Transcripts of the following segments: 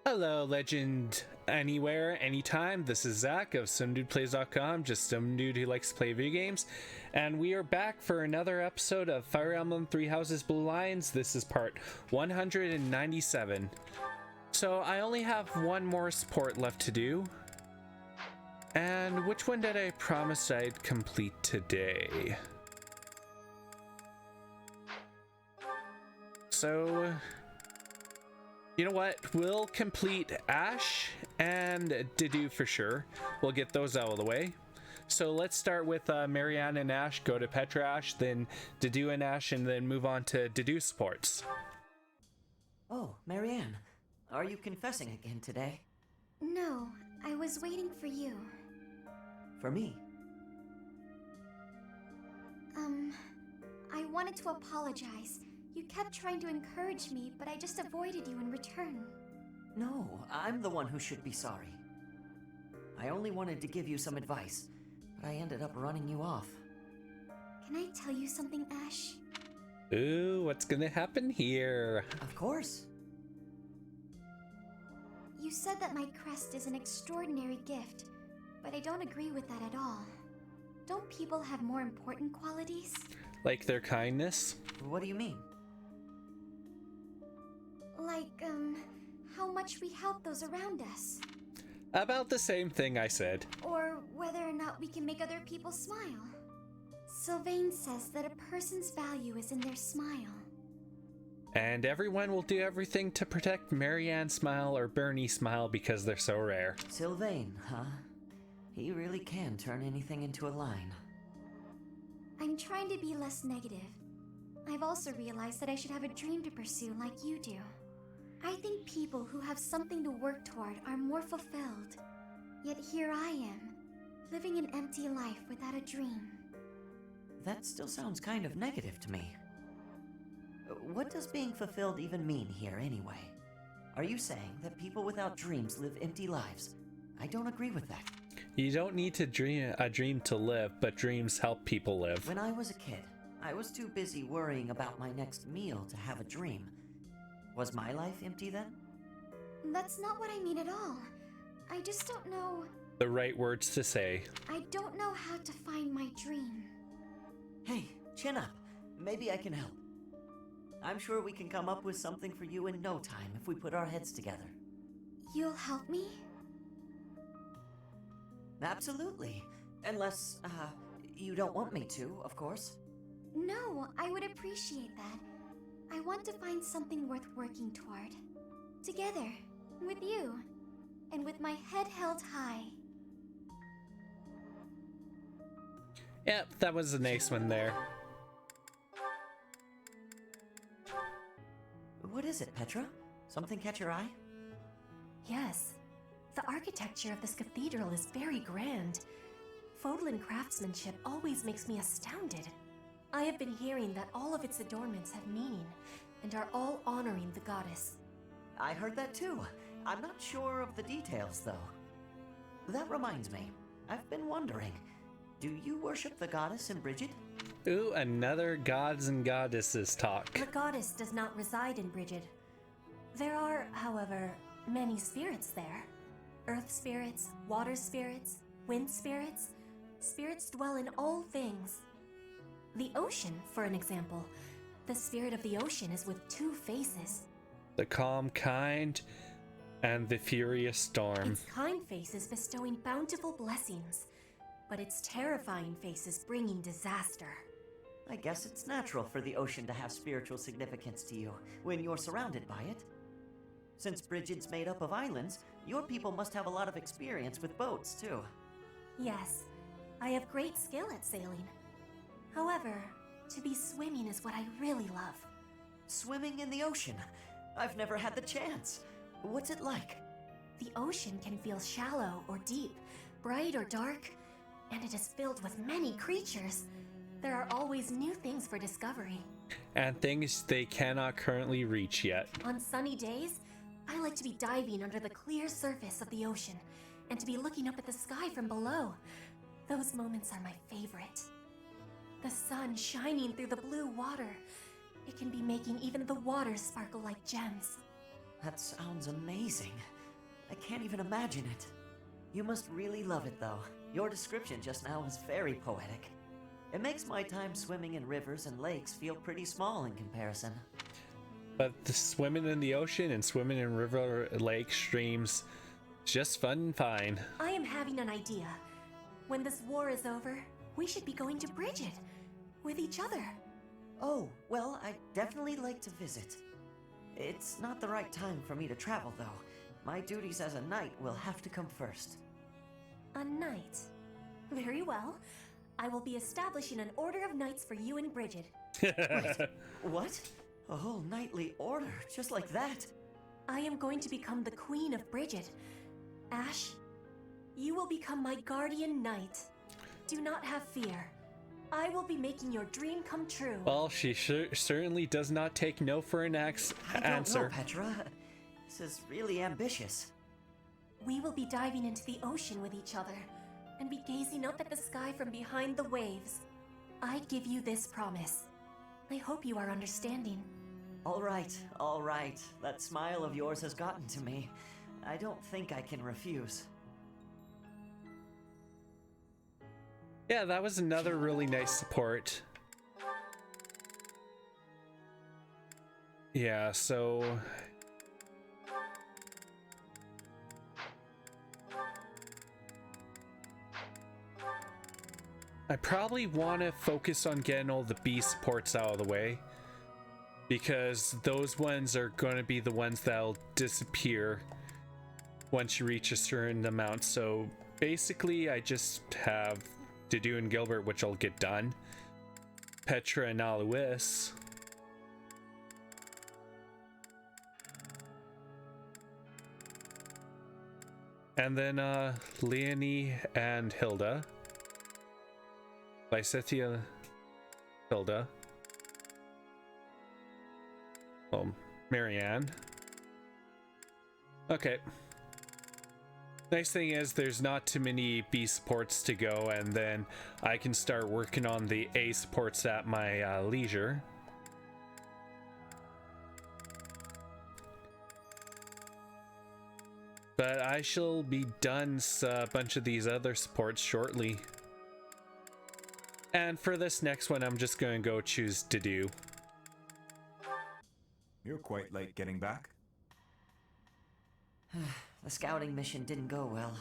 Hello, legend anywhere, anytime. This is Zach of SomeDudePlays.com, just some dude who likes to play video games. And we are back for another episode of Fire Emblem Three Houses Blue Lines. This is part 197. So I only have one more support left to do. And which one did I promise I'd complete today? So, you know what? We'll complete Ashe and Dedue for sure. We'll get those out of the way. So let's start with Marianne and Ashe, go to Petra Ashe, then Dedue and Ashe, and then move on to Dedue supports. Oh, Marianne, are you confessing again today? No, I was waiting for you. For me? I wanted to apologize. You kept trying to encourage me, but I just avoided you in return. No, I'm the one who should be sorry. I only wanted to give you some advice, but I ended up running you off. Can I tell you something, Ashe? Ooh, what's gonna happen here? Of course. You said that my crest is an extraordinary gift, but I don't agree with that at all. Don't people have more important qualities? Like their kindness? What do you mean? Like, how much we help those around us. About the same thing I said. Or whether or not we can make other people smile. Sylvain says that a person's value is in their smile. And everyone will do everything to protect Marianne's smile or Bernie's smile because they're so rare. Sylvain, huh? He really can turn anything into a line. I'm trying to be less negative. I've also realized that I should have a dream to pursue like you do. I think people who have something to work toward are more fulfilled. Yet here I am, living an empty life without a dream. That still sounds kind of negative to me. What does being fulfilled even mean here anyway? Are you saying that people without dreams live empty lives? I don't agree with that. You don't need to dream a dream to live, but dreams help people live. When I was a kid, I was too busy worrying about my next meal to have a dream. Was my life empty then? That's not what I mean at all. I just don't know... The right words to say. I don't know how to find my dream. Hey, chin up. Maybe I can help. I'm sure we can come up with something for you in no time if we put our heads together. You'll help me? Absolutely. Unless, you don't want me to, of course. No, I would appreciate that. I want to find something worth working toward. Together, with you, and with my head held high. Yep, that was a nice one there. What is it, Petra? Something catch your eye? Yes. The architecture of this cathedral is very grand. Fodlan craftsmanship always makes me astounded. I have been hearing that all of its adornments have meaning and are all honoring the goddess. I heard that too. I'm not sure of the details, though. That reminds me. I've been wondering, do you worship the goddess in Brigid? Ooh, another gods and goddesses talk. The goddess does not reside in Brigid. There are, however, many spirits there. Earth spirits, water spirits, wind spirits. Spirits dwell in all things. The ocean, for an example. The spirit of the ocean is with two faces. The calm kind and the furious storm. Its kind face is bestowing bountiful blessings, but its terrifying face is bringing disaster. I guess it's natural for the ocean to have spiritual significance to you when you're surrounded by it. Since Brigid's made up of islands, your people must have a lot of experience with boats, too. Yes, I have great skill at sailing. However, to be swimming is what I really love. Swimming in the ocean? I've never had the chance. What's it like? The ocean can feel shallow or deep, bright or dark, and it is filled with many creatures. There are always new things for discovery. And things they cannot currently reach yet. On sunny days, I like to be diving under the clear surface of the ocean and to be looking up at the sky from below. Those moments are my favorite. The sun shining through the blue water. It can be making even the water sparkle like gems. That sounds amazing. I can't even imagine it. You must really love it, though. Your description just now was very poetic. It makes my time swimming in rivers and lakes feel pretty small in comparison. But the swimming in the ocean and swimming in river, lake, streams, just fun and fine. I am having an idea. When this war is over, we should be going to Brigid with each other. Oh, well, I'd definitely like to visit. It's not the right time for me to travel, though. My duties as a knight will have to come first. A knight? Very well. I will be establishing an order of knights for you and Brigid. Wait, what? A whole knightly order, just like that? I am going to become the queen of Brigid. Ashe, you will become my guardian knight. Do not have fear. I will be making your dream come true. Well, she certainly does not take no for an answer. I don't know, Petra. This is really ambitious. We will be diving into the ocean with each other and be gazing up at the sky from behind the waves. I give you this promise. I hope you are understanding. All right. That smile of yours has gotten to me. I don't think I can refuse. Yeah, that was another really nice support. Yeah, so... I probably want to focus on getting all the B supports out of the way, because those ones are going to be the ones that'll disappear once you reach a certain amount. So basically I just have Dedue and Gilbert, which I'll get done, Petra and Alois, and then Leonie and Hilda, Lysithia, Hilda, well, Marianne. Okay. Nice thing is there's not too many B supports to go, and then I can start working on the A supports at my leisure. But I shall be done a bunch of these other supports shortly. And for this next one, I'm just going to go choose Dedue. You're quite late getting back. The scouting mission didn't go well.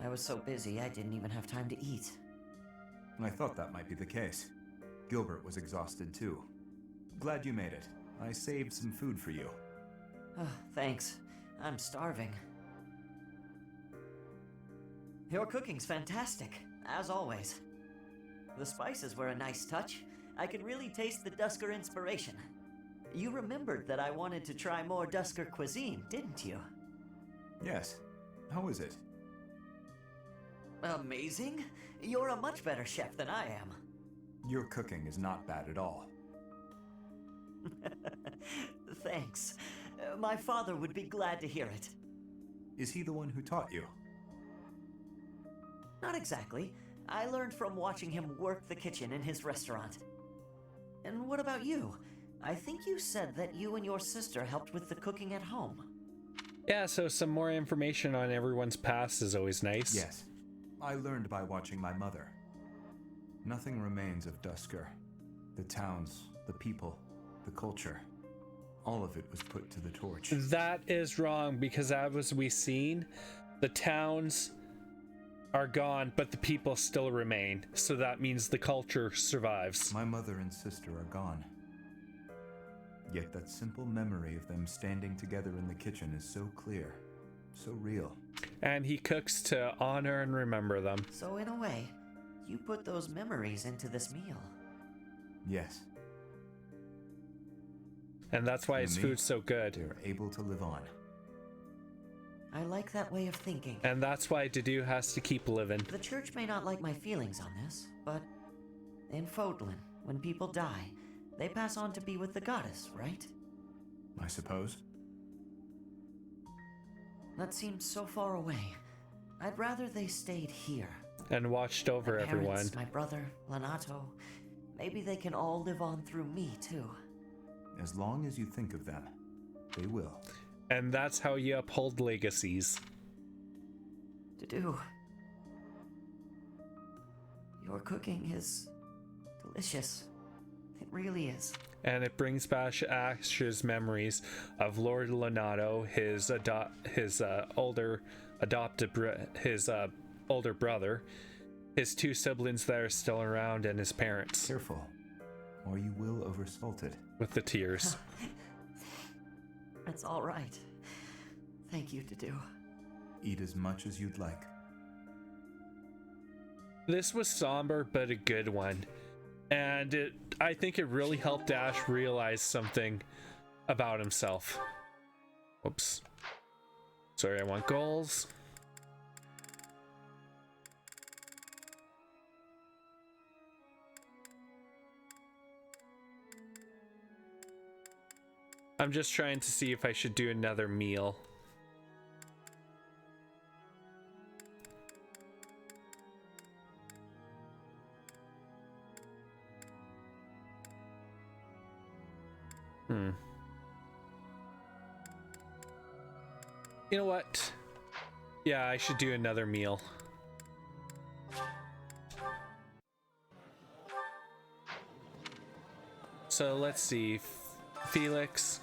I was so busy I didn't even have time to eat. I thought that might be the case. Gilbert was exhausted too. Glad you made it. I saved some food for you. Thanks. I'm starving. Your cooking's fantastic, as always. The spices were a nice touch. I could really taste the Dusker inspiration. You remembered that I wanted to try more Dusker cuisine, didn't you? Yes. How is it? Amazing? You're a much better chef than I am. Your cooking is not bad at all. Thanks. My father would be glad to hear it. Is he the one who taught you? Not exactly. I learned from watching him work the kitchen in his restaurant. And what about you? I think you said that you and your sister helped with the cooking at home. Yeah, so some more information on everyone's past is always nice. Yes. I learned by watching my mother. Nothing remains of Dusker. The towns, the people, the culture. All of it was put to the torch. That is wrong, because as we seen, the towns are gone, but the people still remain. So that means the culture survives. My mother and sister are gone. Yet that simple memory of them standing together in the kitchen is so clear, so real. And he cooks to honor and remember them. So in a way, you put those memories into this meal. Yes. And that's why his food's so good. They're able to live on. I like that way of thinking. And that's why Dedue has to keep living. The church may not like my feelings on this, but in Fodlan, when people die, they pass on to be with the goddess, right? I suppose. That seems so far away. I'd rather they stayed here. And watched over My everyone. parents, my brother, Lanato. Maybe they can all live on through me, too. As long as you think of them, they will. And that's how you uphold legacies. Dedue, your cooking is delicious. It really is. And it brings back Ashe's memories of Lord Lonato, his older brother, his two siblings that are still around, and his parents. Careful, or you will oversalt it. With the tears. It's all right. Thank you, Dedue. Eat as much as you'd like. This was somber, but a good one. And I think it really helped Ashe realize something about himself. Oops. Sorry, I want goals. I'm just trying to see if I should do another meal. You know what? Yeah, I should do another meal. So let's see. Felix.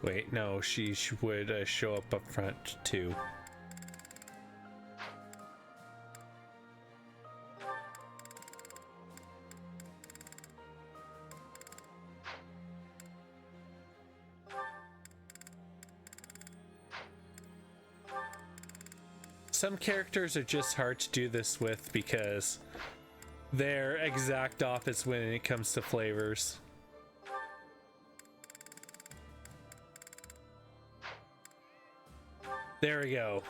Wait, no, she would show up front too. Some characters are just hard to do this with because they're exact opposites when it comes to flavors. There we go.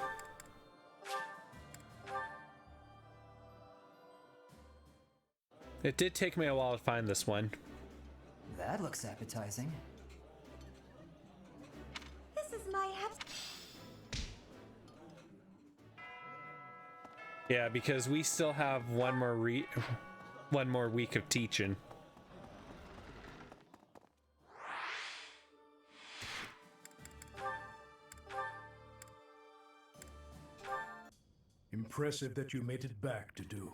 It did take me a while to find this one. That looks appetizing. This is my Yeah, because we still have one more week of teaching. Impressive that you made it back, Dedue.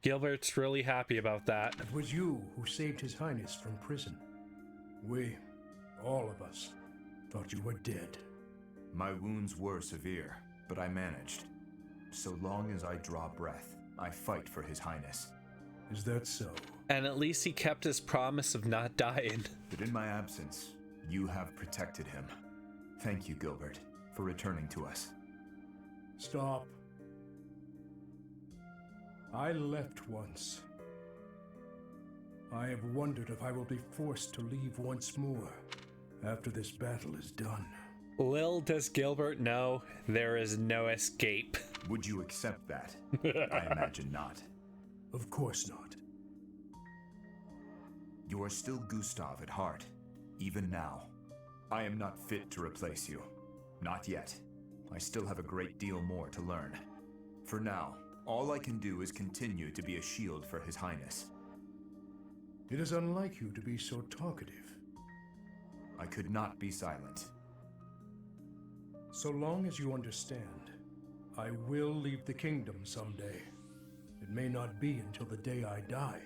Gilbert's really happy about that. It was you who saved His Highness from prison. We, all of us, thought you were dead. My wounds were severe, but I managed. So long as I draw breath, I fight for His Highness. Is that so? And at least he kept his promise of not dying. But in my absence, you have protected him. Thank you, Gilbert, for returning to us. Stop. I left once. I have wondered if I will be forced to leave once more after this battle is done. Little does Gilbert know, there is no escape. Would you accept that? I imagine not. Of course not. You are still Gustav at heart, even now. I am not fit to replace you. Not yet. I still have a great deal more to learn. For now, all I can do is continue to be a shield for His Highness. It is unlike you to be so talkative. I could not be silent. So long as you understand, I will leave the kingdom someday. It may not be until the day I die,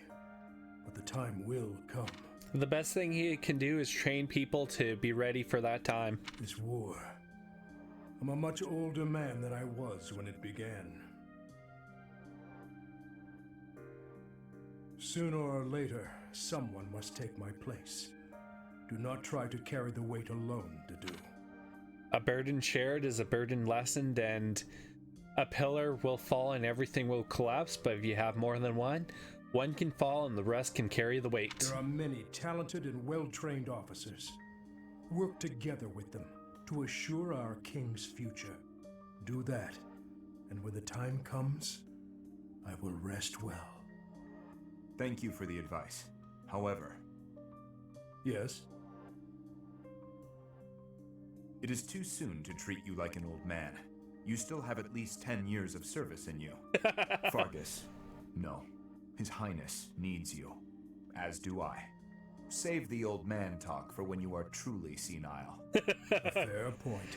but the time will come. The best thing he can do is train people to be ready for that time. This war. I'm a much older man than I was when it began. Sooner or later, someone must take my place. Do not try to carry the weight alone, Dedue. A burden shared is a burden lessened, and A pillar will fall and everything will collapse, but if you have more than one can fall and the rest can carry the weight. There are many talented and well-trained officers. Work together with them to assure our king's future. Do that, and when the time comes, I will rest well. Thank you for the advice. However... Yes? It is too soon to treat you like an old man. You still have at least 10 years of service in you. Fargus, no. His Highness needs you. As do I. Save the old man talk for when you are truly senile. A fair point.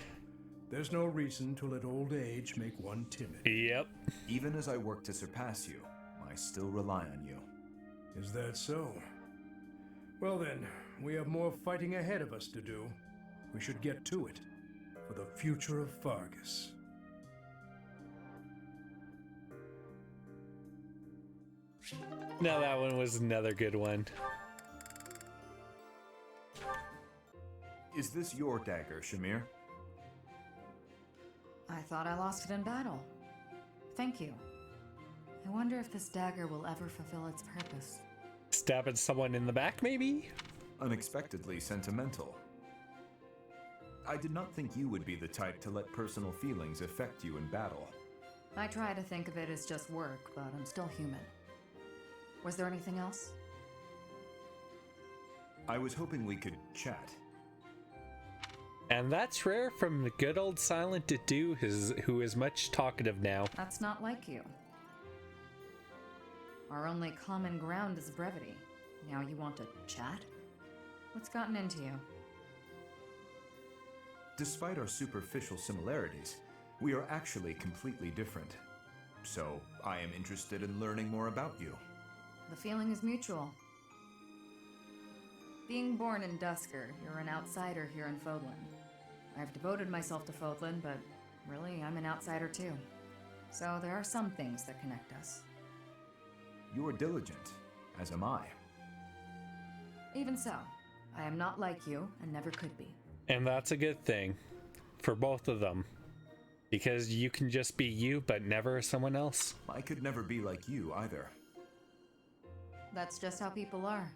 There's no reason to let old age make one timid. Yep. Even as I work to surpass you, I still rely on you. Is that so? Well then, we have more fighting ahead of us to do. We should get to it, for the future of Fargus. Now that one was another good one. Is this your dagger, Shamir? I thought I lost it in battle. Thank you. I wonder if this dagger will ever fulfill its purpose. Stabbing someone in the back, maybe? Unexpectedly sentimental. I did not think you would be the type to let personal feelings affect you in battle. I try to think of it as just work, but I'm still human. Was there anything else? I was hoping we could chat. And that's rare from the good old silent Dedue, who is much talkative now. That's not like you. Our only common ground is brevity. Now you want to chat? What's gotten into you? Despite our superficial similarities, we are actually completely different. So, I am interested in learning more about you. The feeling is mutual. Being born in Dusker, you're an outsider here in Fodlan. I've devoted myself to Fodlan, but really, I'm an outsider too. So there are some things that connect us. You are diligent, as am I. Even so, I am not like you and never could be. And that's a good thing for both of them. Because you can just be you, but never someone else. I could never be like you either. That's just how people are.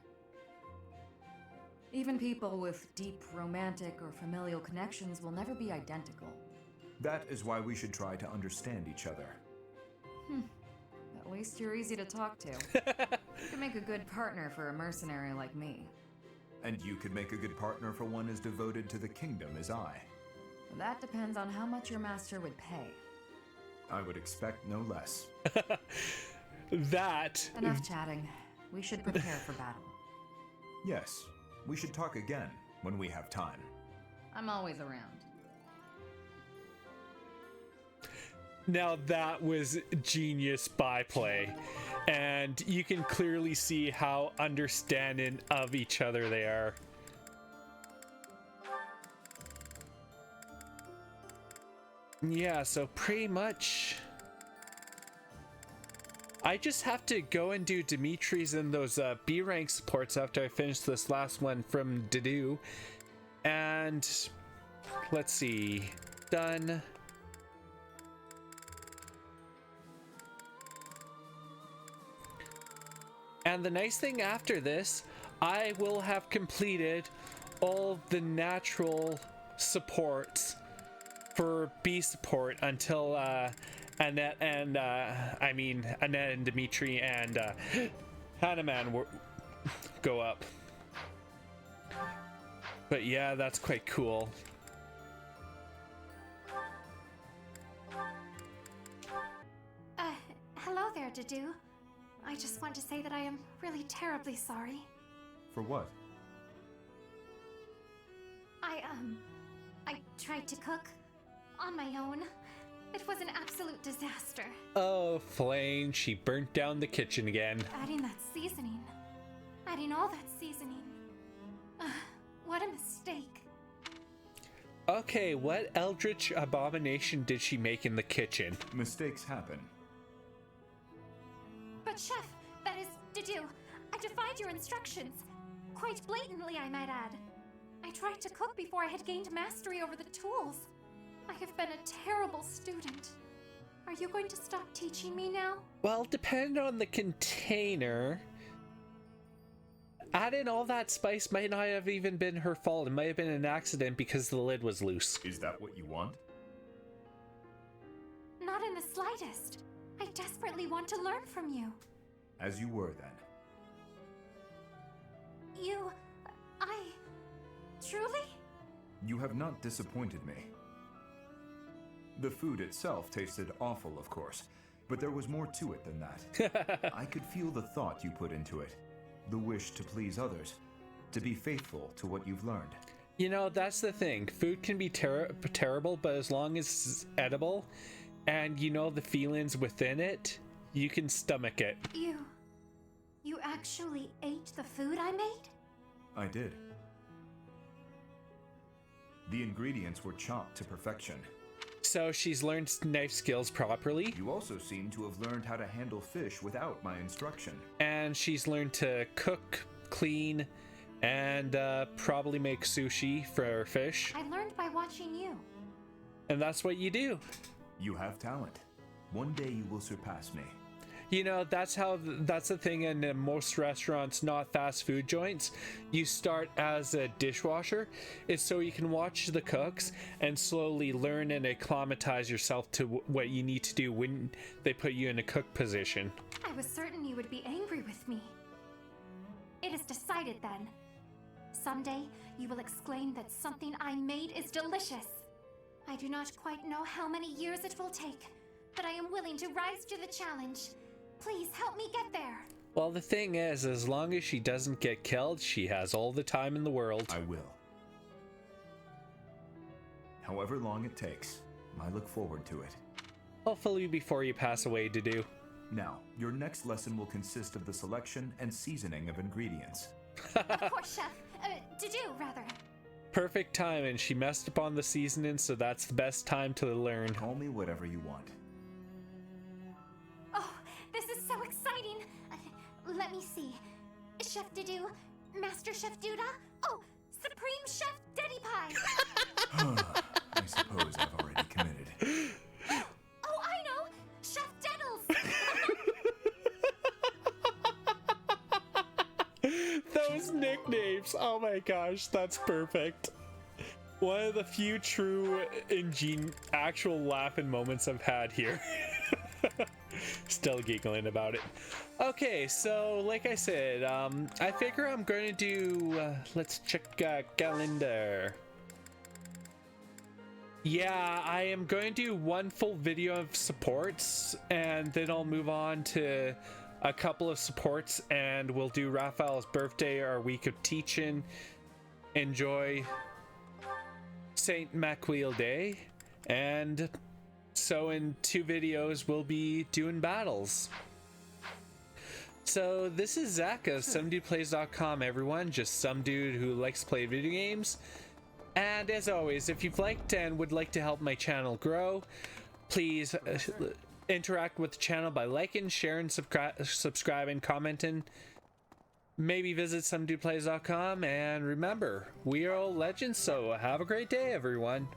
Even people with deep romantic or familial connections will never be identical. That is why we should try to understand each other. At least you're easy to talk to. You could make a good partner for a mercenary like me. And you could make a good partner for one as devoted to the kingdom as I. That depends on how much your master would pay. I would expect no less. That... Enough chatting. We should prepare for battle. Yes, we should talk again when we have time. I'm always around. Now that was genius byplay, and you can clearly see how understanding of each other they are. Yeah, so pretty much I just have to go and do Dimitri's and those B rank supports after I finish this last one from Dedue. And let's see, done. And the nice thing after this, I will have completed all the natural supports for B support until Annette and Annette and Dimitri and Hanuman go up. But yeah, that's quite cool. Hello there, Dedue. I just want to say that I am really terribly sorry. For what? I tried to cook on my own. It was an absolute disaster. Oh, Flayn, she burnt down the kitchen again. Adding that seasoning. Adding all that seasoning. What a mistake. Okay, what eldritch abomination did she make in the kitchen? Mistakes happen. But Chef, that is Dedue. I defied your instructions. Quite blatantly, I might add. I tried to cook before I had gained mastery over the tools. I have been a terrible student. Are you going to stop teaching me now? Well, depending on the container, adding all that spice might not have even been her fault. It might have been an accident because the lid was loose. Is that what you want? Not in the slightest. I desperately want to learn from you. As you were then. Truly? You have not disappointed me. The food itself tasted awful, of course, but there was more to it than that. I could feel the thought you put into it, the wish to please others, to be faithful to what you've learned. You know, that's the thing. Food can be terrible, but as long as it's edible and you know the feelings within it, you can stomach it. You actually ate the food I made? I did. The ingredients were chopped to perfection. So she's learned knife skills properly. You also seem to have learned how to handle fish without my instruction. And she's learned to cook, clean, and probably make sushi for fish. I learned by watching you. And that's what you do. You have talent. One day you will surpass me. You know, that's the thing in most restaurants, not fast food joints. You start as a dishwasher. It's so you can watch the cooks and slowly learn and acclimatize yourself to what you need to do when they put you in a cook position. I was certain you would be angry with me. It is decided then. Someday, you will exclaim that something I made is delicious. I do not quite know how many years it will take, but I am willing to rise to the challenge. Please help me get there. Well, the thing is, as long as she doesn't get killed, she has all the time in the world. I will. However long it takes, I look forward to it. Hopefully before you pass away, Dedue. Now, your next lesson will consist of the selection and seasoning of ingredients. Of course, Chef. Dedue, rather. Perfect time, and she messed up on the seasoning, so that's the best time to learn. Call me whatever you want. Oh, this is so exciting. Let me see. Chef Dedue, Master Chef Duda, oh, Supreme Chef Dedue Pie. I suppose I've already committed. Oh, I know! Chef Deddles! Those nicknames, oh my gosh, that's perfect. One of the few true actual laughing moments I've had here. Still giggling about it. Okay, so like I said, I figure I'm going to do, let's check calendar. Yeah, I am going to do one full video of supports, and then I'll move on to a couple of supports, and we'll do Raphael's birthday, our week of teaching, enjoy St. Macwheel Day, and so in 2 videos we'll be doing battles. So this is Zach of SomeDudePlays.com, everyone, just some dude who likes to play video games. And as always, if you've liked and would like to help my channel grow, please interact with the channel by liking, sharing, subscribing, commenting. Maybe visit SomeDudePlays.com, and remember, we are all legends, so have a great day, everyone.